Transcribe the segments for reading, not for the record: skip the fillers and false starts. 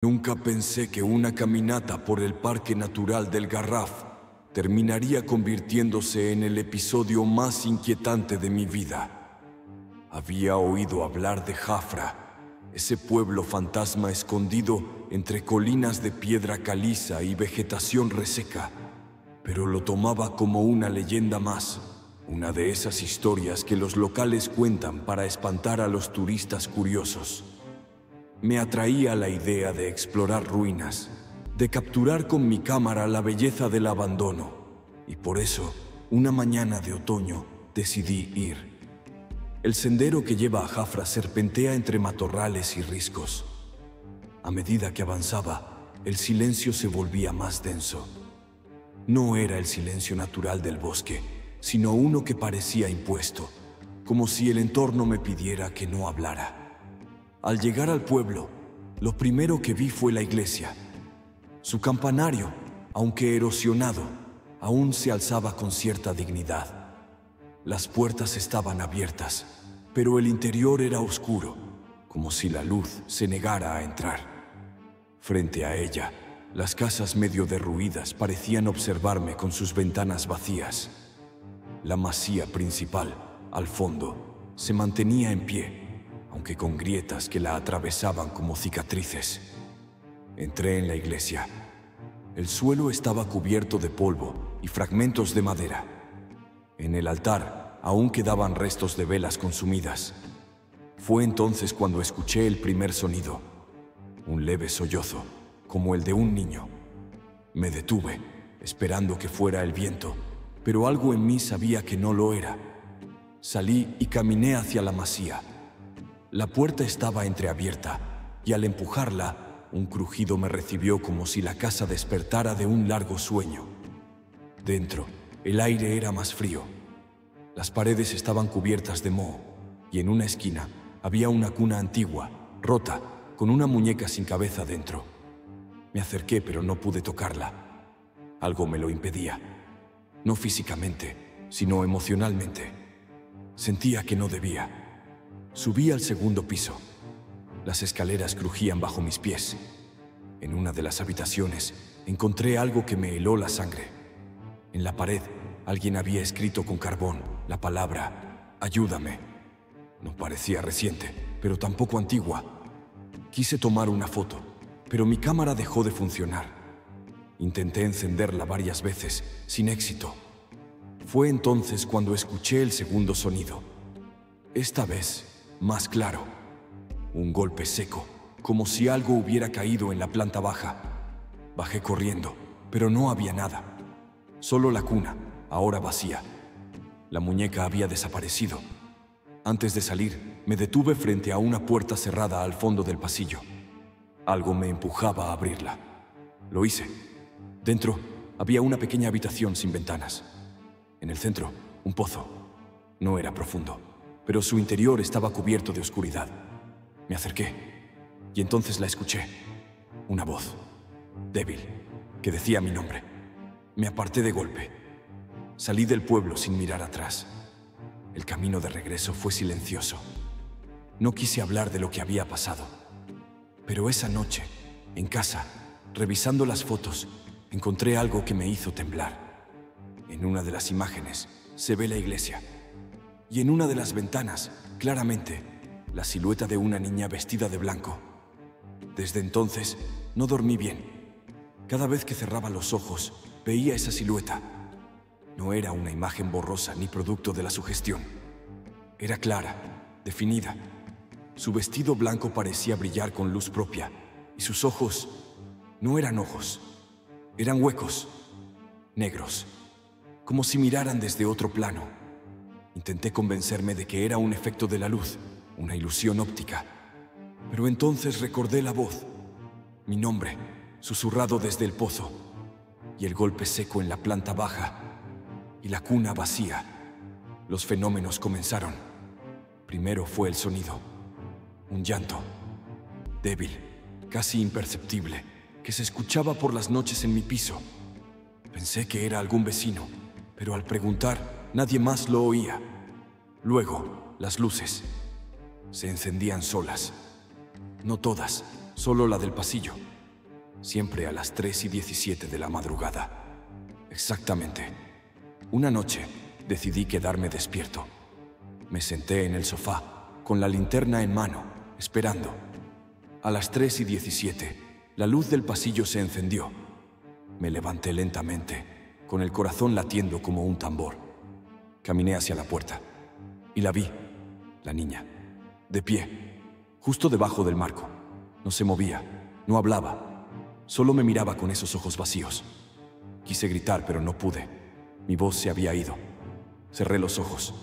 Nunca pensé que una caminata por el Parque Natural del Garraf terminaría convirtiéndose en el episodio más inquietante de mi vida. Había oído hablar de Jafra, ese pueblo fantasma escondido entre colinas de piedra caliza y vegetación reseca, pero lo tomaba como una leyenda más, una de esas historias que los locales cuentan para espantar a los turistas curiosos. Me atraía la idea de explorar ruinas, de capturar con mi cámara la belleza del abandono, y por eso, una mañana de otoño, decidí ir. El sendero que lleva a Jafra serpentea entre matorrales y riscos. A medida que avanzaba, el silencio se volvía más denso. No era el silencio natural del bosque, sino uno que parecía impuesto, como si el entorno me pidiera que no hablara. Al llegar al pueblo, lo primero que vi fue la iglesia. Su campanario, aunque erosionado, aún se alzaba con cierta dignidad. Las puertas estaban abiertas, pero el interior era oscuro, como si la luz se negara a entrar. Frente a ella, las casas medio derruidas parecían observarme con sus ventanas vacías. La masía principal, al fondo, se mantenía en pie, aunque con grietas que la atravesaban como cicatrices. Entré en la iglesia. El suelo estaba cubierto de polvo y fragmentos de madera. En el altar aún quedaban restos de velas consumidas. Fue entonces cuando escuché el primer sonido, un leve sollozo, como el de un niño. Me detuve, esperando que fuera el viento, pero algo en mí sabía que no lo era. Salí y caminé hacia la masía. La puerta estaba entreabierta, y al empujarla, un crujido me recibió como si la casa despertara de un largo sueño. Dentro, el aire era más frío. Las paredes estaban cubiertas de moho, y en una esquina había una cuna antigua, rota, con una muñeca sin cabeza dentro. Me acerqué, pero no pude tocarla. Algo me lo impedía. No físicamente, sino emocionalmente. Sentía que no debía. Subí al segundo piso. Las escaleras crujían bajo mis pies. En una de las habitaciones encontré algo que me heló la sangre. En la pared, alguien había escrito con carbón la palabra «Ayúdame». No parecía reciente, pero tampoco antigua. Quise tomar una foto, pero mi cámara dejó de funcionar. Intenté encenderla varias veces, sin éxito. Fue entonces cuando escuché el segundo sonido. Esta vez, más claro. Un golpe seco, como si algo hubiera caído en la planta baja. Bajé corriendo, pero no había nada. Solo la cuna, ahora vacía. La muñeca había desaparecido. Antes de salir, me detuve frente a una puerta cerrada al fondo del pasillo. Algo me empujaba a abrirla. Lo hice. Dentro había una pequeña habitación sin ventanas. En el centro, un pozo. No era profundo, pero su interior estaba cubierto de oscuridad. Me acerqué, y entonces la escuché. Una voz, débil, que decía mi nombre. Me aparté de golpe. Salí del pueblo sin mirar atrás. El camino de regreso fue silencioso. No quise hablar de lo que había pasado. Pero esa noche, en casa, revisando las fotos, encontré algo que me hizo temblar. En una de las imágenes se ve la iglesia. Y en una de las ventanas, claramente, la silueta de una niña vestida de blanco. Desde entonces, no dormí bien. Cada vez que cerraba los ojos, veía esa silueta. No era una imagen borrosa ni producto de la sugestión. Era clara, definida. Su vestido blanco parecía brillar con luz propia, y sus ojos no eran ojos, eran huecos, negros, como si miraran desde otro plano. Intenté convencerme de que era un efecto de la luz, una ilusión óptica. Pero entonces recordé la voz, mi nombre, susurrado desde el pozo, y el golpe seco en la planta baja, y la cuna vacía. Los fenómenos comenzaron. Primero fue el sonido, un llanto, débil, casi imperceptible, que se escuchaba por las noches en mi piso. Pensé que era algún vecino, pero al preguntar, nadie más lo oía. Luego, las luces se encendían solas. No todas, solo la del pasillo. siempre a las 3:17 de la madrugada. Exactamente. Una noche decidí quedarme despierto. Me senté en el sofá, con la linterna en mano, esperando. A las 3:17, la luz del pasillo se encendió. Me levanté lentamente, con el corazón latiendo como un tambor. Caminé hacia la puerta y la vi, la niña, de pie, justo debajo del marco. No se movía, no hablaba, solo me miraba con esos ojos vacíos. Quise gritar, pero no pude. Mi voz se había ido. Cerré los ojos.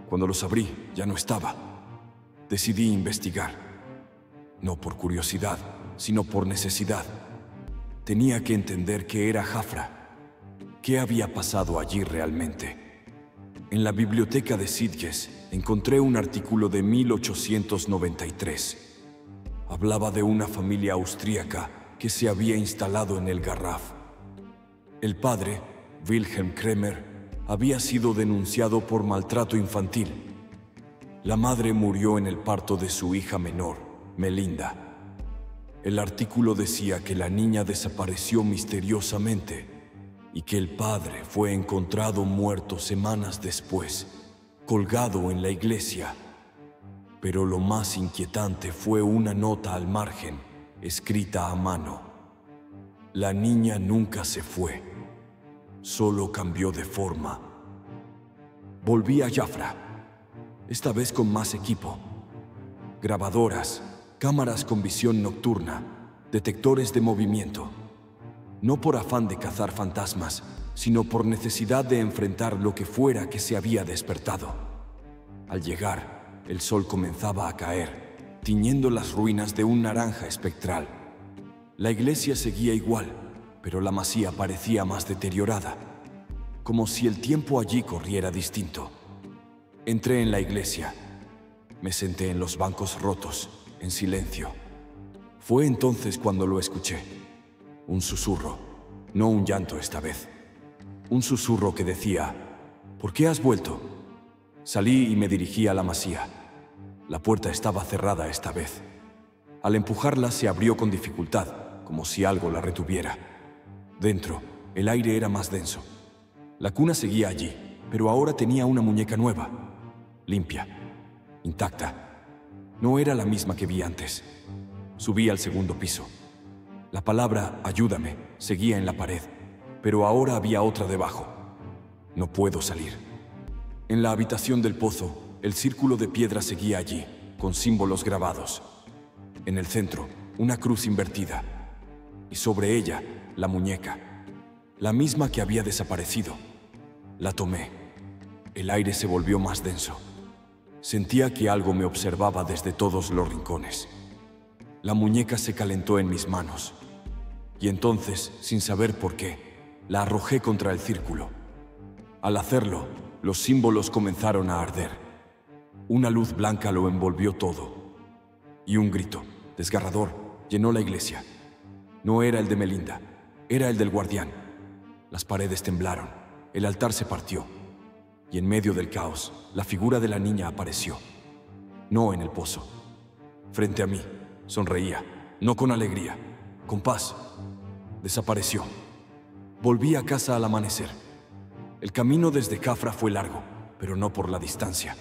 Cuando los abrí, ya no estaba. Decidí investigar. No por curiosidad, sino por necesidad. Tenía que entender qué era Jafra. ¿Qué había pasado allí realmente? En la biblioteca de Sitges encontré un artículo de 1893. Hablaba de una familia austríaca que se había instalado en el Garraf. El padre, Wilhelm Kremer, había sido denunciado por maltrato infantil. La madre murió en el parto de su hija menor, Melinda. El artículo decía que la niña desapareció misteriosamente y que el padre fue encontrado muerto semanas después, colgado en la iglesia. Pero lo más inquietante fue una nota al margen, escrita a mano. La niña nunca se fue, solo cambió de forma. Volví a Jafra, esta vez con más equipo. Grabadoras, cámaras con visión nocturna, detectores de movimiento. No por afán de cazar fantasmas, sino por necesidad de enfrentar lo que fuera que se había despertado. Al llegar, el sol comenzaba a caer, tiñendo las ruinas de un naranja espectral. La iglesia seguía igual, pero la masía parecía más deteriorada, como si el tiempo allí corriera distinto. Entré en la iglesia. Me senté en los bancos rotos, en silencio. Fue entonces cuando lo escuché. Un susurro, no un llanto esta vez. Un susurro que decía: ¿por qué has vuelto? Salí y me dirigí a la masía. La puerta estaba cerrada esta vez. Al empujarla se abrió con dificultad, como si algo la retuviera. Dentro, el aire era más denso. La cuna seguía allí, pero ahora tenía una muñeca nueva, limpia, intacta. No era la misma que vi antes. Subí al segundo piso. La palabra «ayúdame» seguía en la pared, pero ahora había otra debajo. No puedo salir. En la habitación del pozo, el círculo de piedra seguía allí, con símbolos grabados. En el centro, una cruz invertida. Y sobre ella, la muñeca, la misma que había desaparecido. La tomé. El aire se volvió más denso. Sentía que algo me observaba desde todos los rincones. La muñeca se calentó en mis manos. Y entonces, sin saber por qué, la arrojé contra el círculo. Al hacerlo, los símbolos comenzaron a arder. Una luz blanca lo envolvió todo. Y un grito, desgarrador, llenó la iglesia. No era el de Melinda, era el del guardián. Las paredes temblaron, el altar se partió. Y en medio del caos, la figura de la niña apareció. No en el pozo. Frente a mí, sonreía, no con alegría, con paz. Desapareció. Volví a casa al amanecer. El camino desde Jafra fue largo, pero no por la distancia.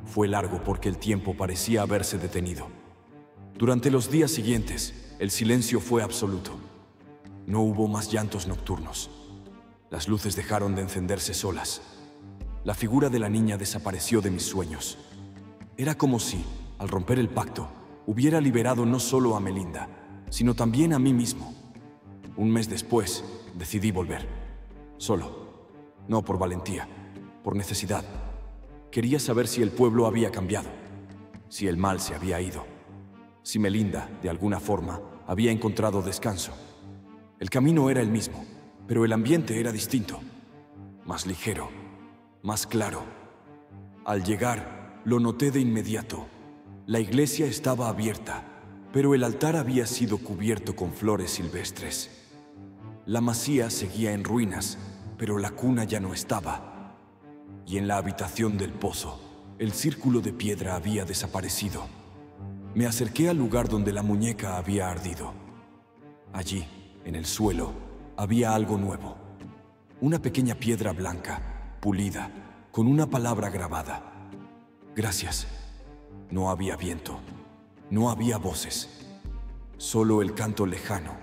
Fue largo porque el tiempo parecía haberse detenido. Durante los días siguientes, el silencio fue absoluto. No hubo más llantos nocturnos. Las luces dejaron de encenderse solas. La figura de la niña desapareció de mis sueños. Era como si, al romper el pacto, hubiera liberado no solo a Melinda, sino también a mí mismo. Un mes después, decidí volver. Solo. No por valentía, por necesidad. Quería saber si el pueblo había cambiado, si el mal se había ido, si Melinda, de alguna forma, había encontrado descanso. El camino era el mismo, pero el ambiente era distinto. Más ligero, más claro. Al llegar, lo noté de inmediato. La iglesia estaba abierta, pero el altar había sido cubierto con flores silvestres. La masía seguía en ruinas, pero la cuna ya no estaba. Y en la habitación del pozo, el círculo de piedra había desaparecido. Me acerqué al lugar donde la muñeca había ardido. Allí, en el suelo, había algo nuevo. Una pequeña piedra blanca, pulida, con una palabra grabada. Gracias. No había viento. No había voces. Solo el canto lejano